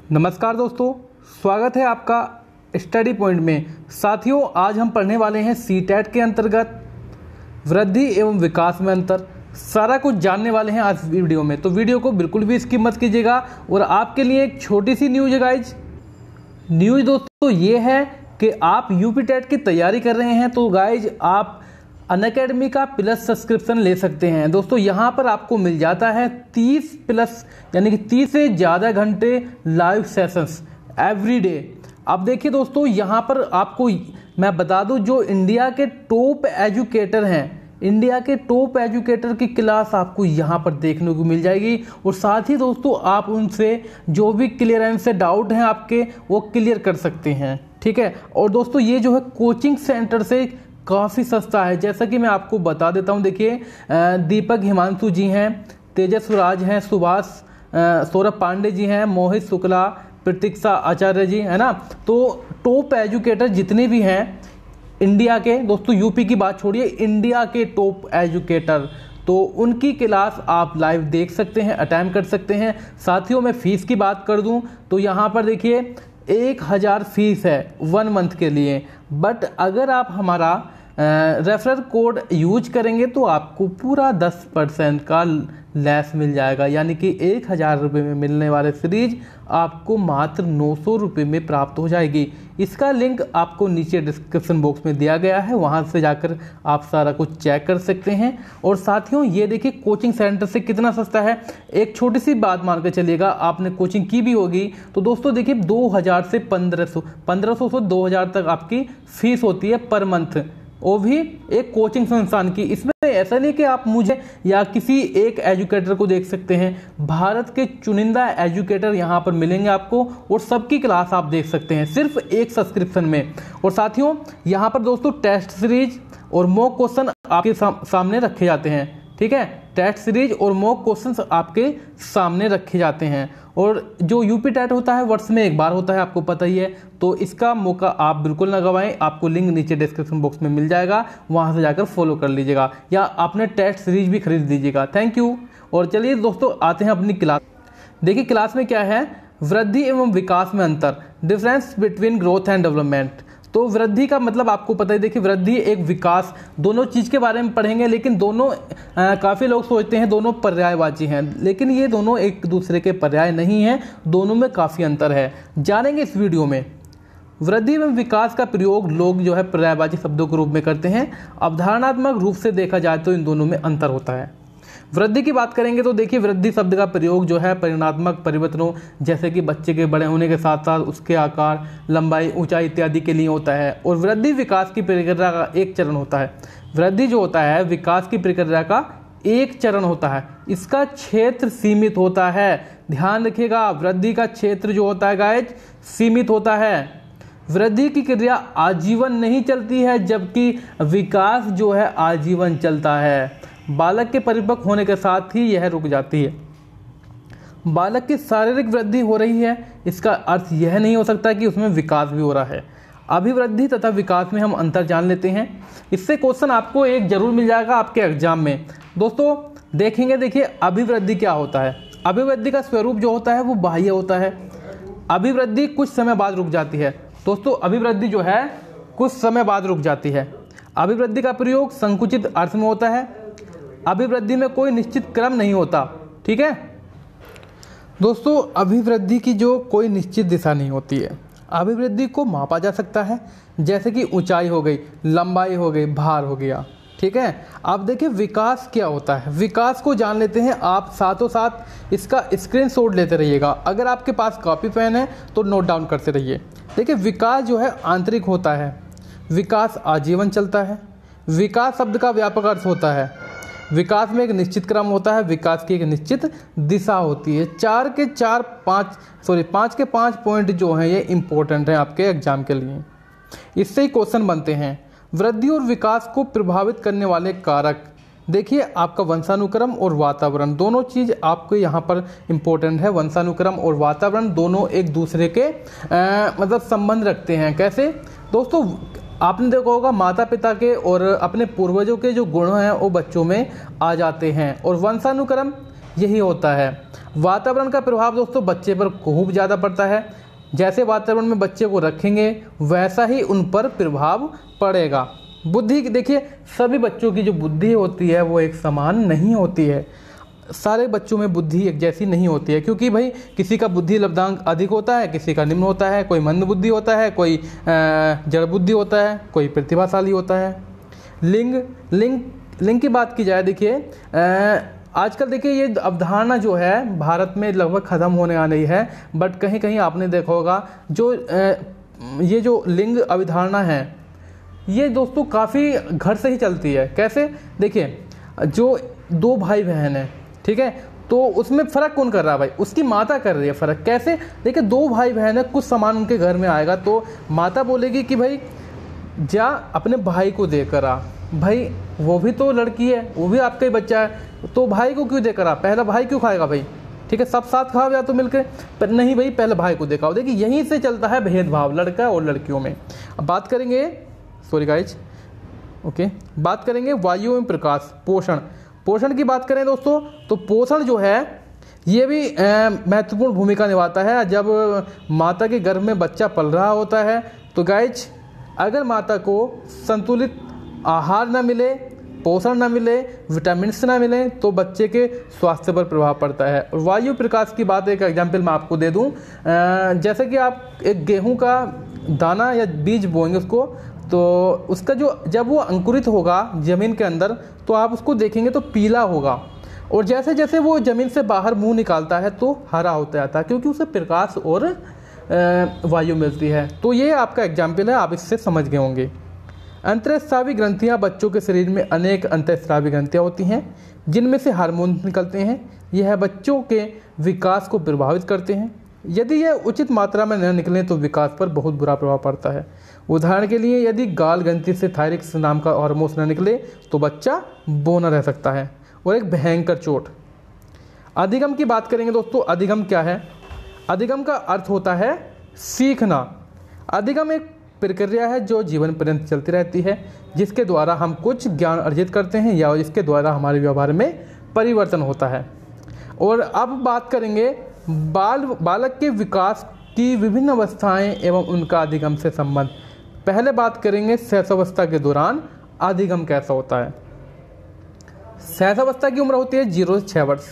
नमस्कार दोस्तों, स्वागत है आपका स्टडी पॉइंट में। साथियों, आज हम पढ़ने वाले हैं सीटेट के अंतर्गत वृद्धि एवं विकास में अंतर। सारा कुछ जानने वाले हैं आज वीडियो में, तो वीडियो को बिल्कुल भी स्किप मत कीजिएगा। और आपके लिए एक छोटी सी न्यूज़ है गाइज। न्यूज़ दोस्तों ये है कि आप यूपी टेट की तैयारी कर रहे हैं तो गाइज आप अनअकैडमी का प्लस सब्सक्रिप्शन ले सकते हैं। दोस्तों यहाँ पर आपको मिल जाता है 30 प्लस यानी कि 30 से ज़्यादा घंटे लाइव सेशंस एवरी डे। अब देखिए दोस्तों, यहाँ पर आपको मैं बता दूं, जो इंडिया के टॉप एजुकेटर हैं, इंडिया के टॉप एजुकेटर की क्लास आपको यहाँ पर देखने को मिल जाएगी। और साथ ही दोस्तों आप उनसे जो भी क्लियरेंस से डाउट हैं आपके, वो क्लियर कर सकते हैं, ठीक है। और दोस्तों ये जो है कोचिंग सेंटर से काफ़ी सस्ता है। जैसा कि मैं आपको बता देता हूं, देखिए दीपक हिमांशु जी हैं, तेजस राज हैं, सुभाष सौरभ पांडे जी हैं, मोहित शुक्ला, प्रतीक्षा आचार्य जी, है ना। तो टॉप एजुकेटर जितने भी हैं इंडिया के, दोस्तों यूपी की बात छोड़िए, इंडिया के टॉप एजुकेटर, तो उनकी क्लास आप लाइव देख सकते हैं, अटेंड कर सकते हैं। साथियों मैं फ़ीस की बात कर दूं तो यहाँ पर देखिए 1000 फीस है 1 मंथ के लिए। बट अगर आप हमारा रेफरल कोड यूज करेंगे तो आपको पूरा 10% का लेस मिल जाएगा, यानी कि 1000 रुपये में मिलने वाले सीरीज आपको मात्र 900 रुपये में प्राप्त हो जाएगी। इसका लिंक आपको नीचे डिस्क्रिप्शन बॉक्स में दिया गया है, वहां से जाकर आप सारा कुछ चेक कर सकते हैं। और साथियों ये देखिए कोचिंग सेंटर से कितना सस्ता है। एक छोटी सी बात मान के चलिएगा, आपने कोचिंग की भी होगी तो दोस्तों देखिए 2000 से 1500 से 2000 तक आपकी फीस होती है पर मंथ, वो भी एक कोचिंग संस्थान की। इसमें ऐसा नहीं कि आप मुझे या किसी एक एजुकेटर को देख सकते हैं, भारत के चुनिंदा एजुकेटर यहाँ पर मिलेंगे आपको और सबकी क्लास आप देख सकते हैं सिर्फ एक सब्सक्रिप्शन में। और साथियों यहाँ पर दोस्तों टेस्ट सीरीज और मॉक क्वेश्चन आपके सामने रखे जाते हैं, ठीक है। टेस्ट सीरीज और मॉक क्वेश्चंस आपके सामने रखे जाते हैं। और जो यूपी टेट होता है वर्ष में एक बार होता है, आपको पता ही है, तो इसका मौका आप बिल्कुल न गवाएं। आपको लिंक नीचे डिस्क्रिप्शन बॉक्स में मिल जाएगा, वहां से जाकर फॉलो कर लीजिएगा या अपने टेस्ट सीरीज भी खरीद लीजिएगा। Thank you. और चलिए दोस्तों आते हैं अपनी क्लास। देखिए क्लास में क्या है, वृद्धि एवं विकास में अंतर, difference between growth and development. तो वृद्धि का मतलब आपको पता है, देखिए वृद्धि एक विकास, दोनों चीज़ के बारे में पढ़ेंगे। लेकिन दोनों काफ़ी लोग सोचते हैं दोनों पर्यायवाची हैं, लेकिन ये दोनों एक दूसरे के पर्याय नहीं हैं, दोनों में काफ़ी अंतर है। जानेंगे इस वीडियो में। वृद्धि एवं विकास का प्रयोग लोग जो है पर्यायवाची शब्दों के रूप में करते हैं। अवधारणात्मक रूप से देखा जाए तो इन दोनों में अंतर होता है। वृद्धि की बात करेंगे तो देखिए वृद्धि शब्द का प्रयोग जो है परिणात्मक परिवर्तनों, जैसे कि बच्चे के बड़े होने के साथ साथ उसके आकार, लंबाई, ऊंचाई इत्यादि के लिए होता है। और वृद्धि विकास की प्रक्रिया का एक चरण होता है। वृद्धि जो होता है विकास की प्रक्रिया का एक चरण होता है, इसका क्षेत्र सीमित होता है। ध्यान रखिएगा, वृद्धि का क्षेत्र जो होता है गाइज सीमित होता है। वृद्धि की क्रिया आजीवन नहीं चलती है, जबकि विकास जो है आजीवन चलता है। बालक के परिपक्व होने के साथ ही यह रुक जाती है। बालक की शारीरिक वृद्धि हो रही है, इसका अर्थ यह नहीं हो सकता कि उसमें विकास भी हो रहा है। अभिवृद्धि तथा विकास में हम अंतर जान लेते हैं। इससे क्वेश्चन आपको एक जरूर मिल जाएगा आपके एग्जाम में। दोस्तों देखेंगे, देखिए अभिवृद्धि क्या होता है। अभिवृद्धि का स्वरूप जो होता है वो बाह्य होता है। अभिवृद्धि कुछ समय बाद रुक जाती है। दोस्तों अभिवृद्धि जो है कुछ समय बाद रुक जाती है। अभिवृद्धि का प्रयोग संकुचित अर्थ में होता है। अभिवृद्धि में कोई निश्चित क्रम नहीं होता, ठीक है। दोस्तों अभिवृद्धि की जो कोई निश्चित दिशा नहीं होती है। अभिवृद्धि को मापा जा सकता है, जैसे कि ऊंचाई हो गई, लंबाई हो गई, भार हो गया, ठीक है। अब देखिए विकास क्या होता है, विकास को जान लेते हैं। आप साथों साथ इसका स्क्रीनशॉट लेते रहिएगा। अगर आपके पास कॉपी पेन है तो नोट डाउन करते रहिए। देखिए विकास जो है आंतरिक होता है, विकास आजीवन चलता है। विकास शब्द का व्यापक अर्थ होता है, विकास में एक निश्चित क्रम होता है, विकास की एक निश्चित दिशा होती है। 5 के 5 पॉइंट जो हैं ये इंपॉर्टेंट हैं आपके एग्जाम के लिए, इससे ही क्वेश्चन बनते हैं। वृद्धि और विकास को प्रभावित करने वाले कारक, देखिए आपका वंशानुक्रम और वातावरण, दोनों चीज़ आपको यहाँ पर इम्पोर्टेंट है। वंशानुक्रम और वातावरण दोनों एक दूसरे के मतलब संबंध रखते हैं। कैसे दोस्तों, आपने देखा होगा माता पिता के और अपने पूर्वजों के जो गुण हैं वो बच्चों में आ जाते हैं। और वंशानुक्रम यही होता है। वातावरण का प्रभाव दोस्तों बच्चे पर खूब ज़्यादा पड़ता है। जैसे वातावरण में बच्चे को रखेंगे वैसा ही उन पर प्रभाव पड़ेगा। बुद्धि देखिए, सभी बच्चों की जो बुद्धि होती है वो एक समान नहीं होती है। सारे बच्चों में बुद्धि एक जैसी नहीं होती है, क्योंकि भाई किसी का बुद्धि लब्धांक अधिक होता है, किसी का निम्न होता है, कोई मंद बुद्धि होता है, कोई जड़ बुद्धि होता है, कोई प्रतिभाशाली होता है। लिंग की बात की जाए, देखिए आजकल देखिए ये अवधारणा जो है भारत में लगभग ख़त्म होने आ रही है, बट कहीं कहीं आपने देखा होगा जो ये जो लिंग अवधारणा है ये दोस्तों काफ़ी घर से ही चलती है। कैसे, देखिए जो दो भाई बहन हैं, ठीक है, तो उसमें फ़र्क कौन कर रहा है भाई, उसकी माता कर रही है फ़र्क। कैसे, देखिए दो भाई बहन है, कुछ सामान उनके घर में आएगा तो माता बोलेगी कि भाई जा अपने भाई को देकर आ, भाई वो भी तो लड़की है, वो भी आपका ही बच्चा है, तो भाई को क्यों देकर आ, पहला भाई क्यों खाएगा भाई, ठीक है, सब साथ खाओ या तो मिलकर, पर नहीं भाई पहले भाई को देखाओ। देखिए यहीं से चलता है भेदभाव लड़का और लड़कियों में। अब बात करेंगे, सॉरी गाइज, ओके, बात करेंगे वायु एवं प्रकाश, पोषण की बात करें दोस्तों, तो पोषण जो है ये भी महत्वपूर्ण भूमिका निभाता है। जब माता के गर्भ में बच्चा पल रहा होता है तो गाइज अगर माता को संतुलित आहार न मिले, पोषण न मिले, विटामिन्स न मिले तो बच्चे के स्वास्थ्य पर प्रभाव पड़ता है। और वायु प्रकाश की बात एक एग्जाम्पल मैं आपको दे दूं, जैसे कि आप एक गेहूं का दाना या बीज बोएंगे उसको, तो उसका जो जब वो अंकुरित होगा ज़मीन के अंदर तो आप उसको देखेंगे तो पीला होगा, और जैसे जैसे वो ज़मीन से बाहर मुंह निकालता है तो हरा होता जाता है, क्योंकि उसे प्रकाश और वायु मिलती है। तो ये आपका एग्जाम्पल है, आप इससे समझ गए होंगे। अंतःस्रावी ग्रंथियाँ, बच्चों के शरीर में अनेक अंतःस्रावी ग्रंथियाँ होती हैं जिनमें से हार्मोन निकलते हैं। यह बच्चों के विकास को प्रभावित करते हैं। यदि यह उचित मात्रा में न निकलें तो विकास पर बहुत बुरा प्रभाव पड़ता है। उदाहरण के लिए यदि गाल ग्रंथि से थायरिक्स नाम का हार्मोन न निकले तो बच्चा बौना रह सकता है और एक भयंकर चोट। अधिगम की बात करेंगे दोस्तों, अधिगम क्या है? अधिगम का अर्थ होता है सीखना। अधिगम एक प्रक्रिया है जो जीवन पर्यंत चलती रहती है, जिसके द्वारा हम कुछ ज्ञान अर्जित करते हैं या जिसके द्वारा हमारे व्यवहार में परिवर्तन होता है। और अब बात करेंगे बालक के विकास की विभिन्न अवस्थाएं एवं उनका अधिगम से संबंध। पहले बात करेंगे शैशवावस्था के दौरान अधिगम कैसा होता है। शैशवावस्था की उम्र होती है 0 से 6 वर्ष,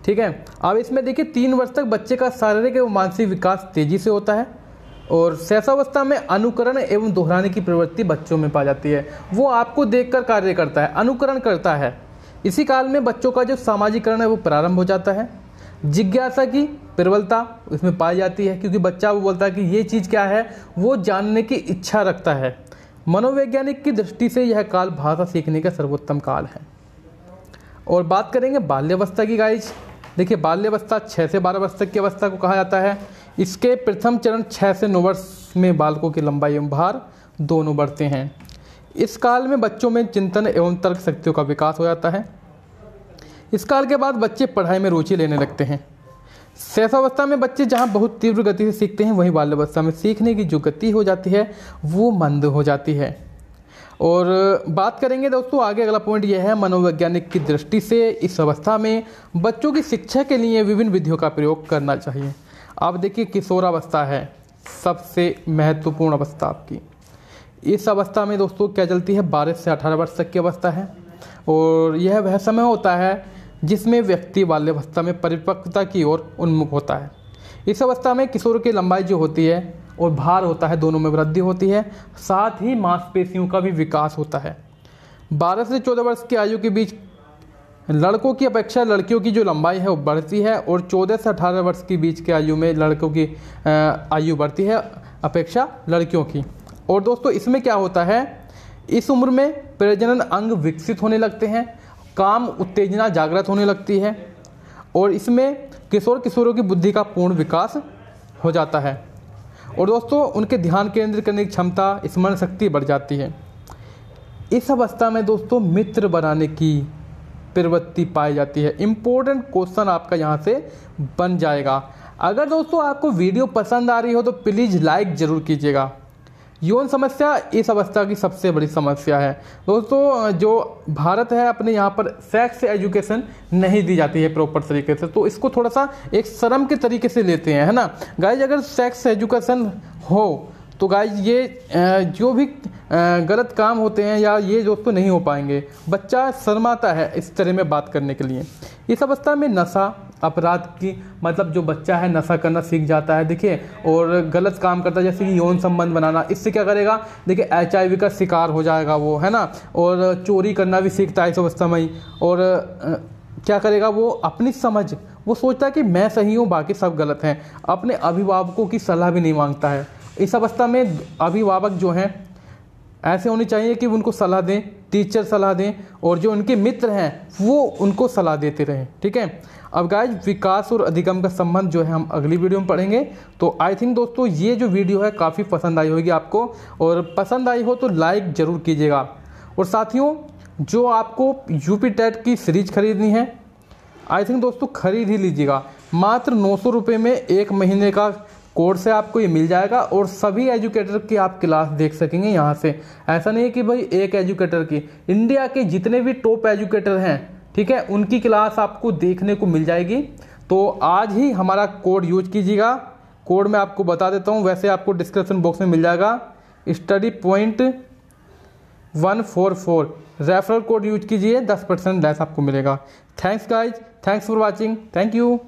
ठीक है। अब इसमें देखिए 3 वर्ष तक बच्चे का शारीरिक एवं मानसिक विकास तेजी से होता है, और शैशवावस्था में अनुकरण एवं दोहराने की प्रवृत्ति बच्चों में पाई जाती है। वो आपको देखकर कार्य करता है, अनुकरण करता है। इसी काल में बच्चों का जो सामाजिकरण है वो प्रारंभ हो जाता है। जिज्ञासा की प्रबलता इसमें पाई जाती है, क्योंकि बच्चा वो बोलता है कि ये चीज़ क्या है, वो जानने की इच्छा रखता है। मनोवैज्ञानिक की दृष्टि से यह काल भाषा सीखने का सर्वोत्तम काल है। और बात करेंगे बाल्यावस्था की गाइज। देखिए बाल्यावस्था 6 से 12 वर्ष तक की अवस्था को कहा जाता है। इसके प्रथम चरण 6 से 9 वर्ष में बालकों की लंबाई एवं भार दोनों बढ़ते हैं। इस काल में बच्चों में चिंतन एवं तर्क शक्तियों का विकास हो जाता है। इस काल के बाद बच्चे पढ़ाई में रुचि लेने लगते हैं। शैशवावस्था में बच्चे जहां बहुत तीव्र गति से सीखते हैं, वहीं बाल्यावस्था में सीखने की जो गति हो जाती है वो मंद हो जाती है। और बात करेंगे दोस्तों आगे, अगला पॉइंट यह है, मनोवैज्ञानिक की दृष्टि से इस अवस्था में बच्चों की शिक्षा के लिए विभिन्न विधियों का प्रयोग करना चाहिए। अब देखिए किशोरावस्था है सबसे महत्वपूर्ण अवस्था आपकी। इस अवस्था में दोस्तों क्या चलती है, 12 से 18 वर्ष तक की अवस्था है, और यह वह समय होता है जिसमें व्यक्ति बाल्यावस्था में परिपक्वता की ओर उन्मुख होता है। इस अवस्था में किशोर की लंबाई जो होती है और भार होता है, दोनों में वृद्धि होती है, साथ ही मांसपेशियों का भी विकास होता है। 12 से 14 वर्ष की आयु के बीच लड़कों की अपेक्षा लड़कियों की जो लंबाई है वो बढ़ती है, और 14 से 18 वर्ष के बीच की आयु में लड़कों की आयु बढ़ती है अपेक्षा लड़कियों की। और दोस्तों इसमें क्या होता है, इस उम्र में प्रजनन अंग विकसित होने लगते हैं, काम उत्तेजना जागृत होने लगती है, और इसमें किशोरों की बुद्धि का पूर्ण विकास हो जाता है। और दोस्तों उनके ध्यान केंद्रित करने की क्षमता, स्मरण शक्ति बढ़ जाती है। इस अवस्था में दोस्तों मित्र बनाने की प्रवृत्ति पाई जाती है। इम्पोर्टेंट क्वेश्चन आपका यहाँ से बन जाएगा। अगर दोस्तों आपको वीडियो पसंद आ रही हो तो प्लीज़ लाइक ज़रूर कीजिएगा। यौन समस्या इस अवस्था की सबसे बड़ी समस्या है दोस्तों। जो भारत है अपने यहाँ पर सेक्स एजुकेशन नहीं दी जाती है प्रॉपर तरीके से, तो इसको थोड़ा सा एक शर्म के तरीके से लेते हैं, है ना गाइज। अगर सेक्स एजुकेशन हो तो गाइज ये जो भी गलत काम होते हैं या ये दोस्तों नहीं हो पाएंगे। बच्चा शर्माता है इस तरह में बात करने के लिए। इस अवस्था में नशा अपराध की मतलब जो बच्चा है नशा करना सीख जाता है, देखिए, और गलत काम करता है, जैसे कि यौन संबंध बनाना। इससे क्या करेगा, देखिए HIV का शिकार हो जाएगा वो, है ना, और चोरी करना भी सीखता है इस अवस्था में ही। और क्या करेगा वो, अपनी समझ, वो सोचता है कि मैं सही हूँ बाकी सब गलत हैं। अपने अभिभावकों की सलाह भी नहीं मांगता है। इस अवस्था में अभिभावक जो हैं ऐसे होने चाहिए कि उनको सलाह दें, टीचर सलाह दें, और जो उनके मित्र हैं वो उनको सलाह देते रहें, ठीक है। अब गाइज विकास और अधिगम का संबंध जो है हम अगली वीडियो में पढ़ेंगे। तो आई थिंक दोस्तों ये जो वीडियो है काफ़ी पसंद आई होगी आपको, और पसंद आई हो तो लाइक ज़रूर कीजिएगा। और साथियों जो आपको यूपी टेट की सीरीज खरीदनी है, आई थिंक दोस्तों खरीद ही लीजिएगा। मात्र 900 रुपये में 1 महीने का कोर्स से आपको ये मिल जाएगा, और सभी एजुकेटर की आप क्लास देख सकेंगे यहाँ से। ऐसा नहीं है कि भाई एक एजुकेटर की, इंडिया के जितने भी टॉप एजुकेटर हैं, ठीक है, उनकी क्लास आपको देखने को मिल जाएगी। तो आज ही हमारा कोड यूज कीजिएगा। कोड मैं आपको बता देता हूँ, वैसे आपको डिस्क्रिप्शन बॉक्स में मिल जाएगा। Study point 144 referral code use कीजिए, 10% लेस आपको मिलेगा। Thanks guys, thanks for watching, thank you.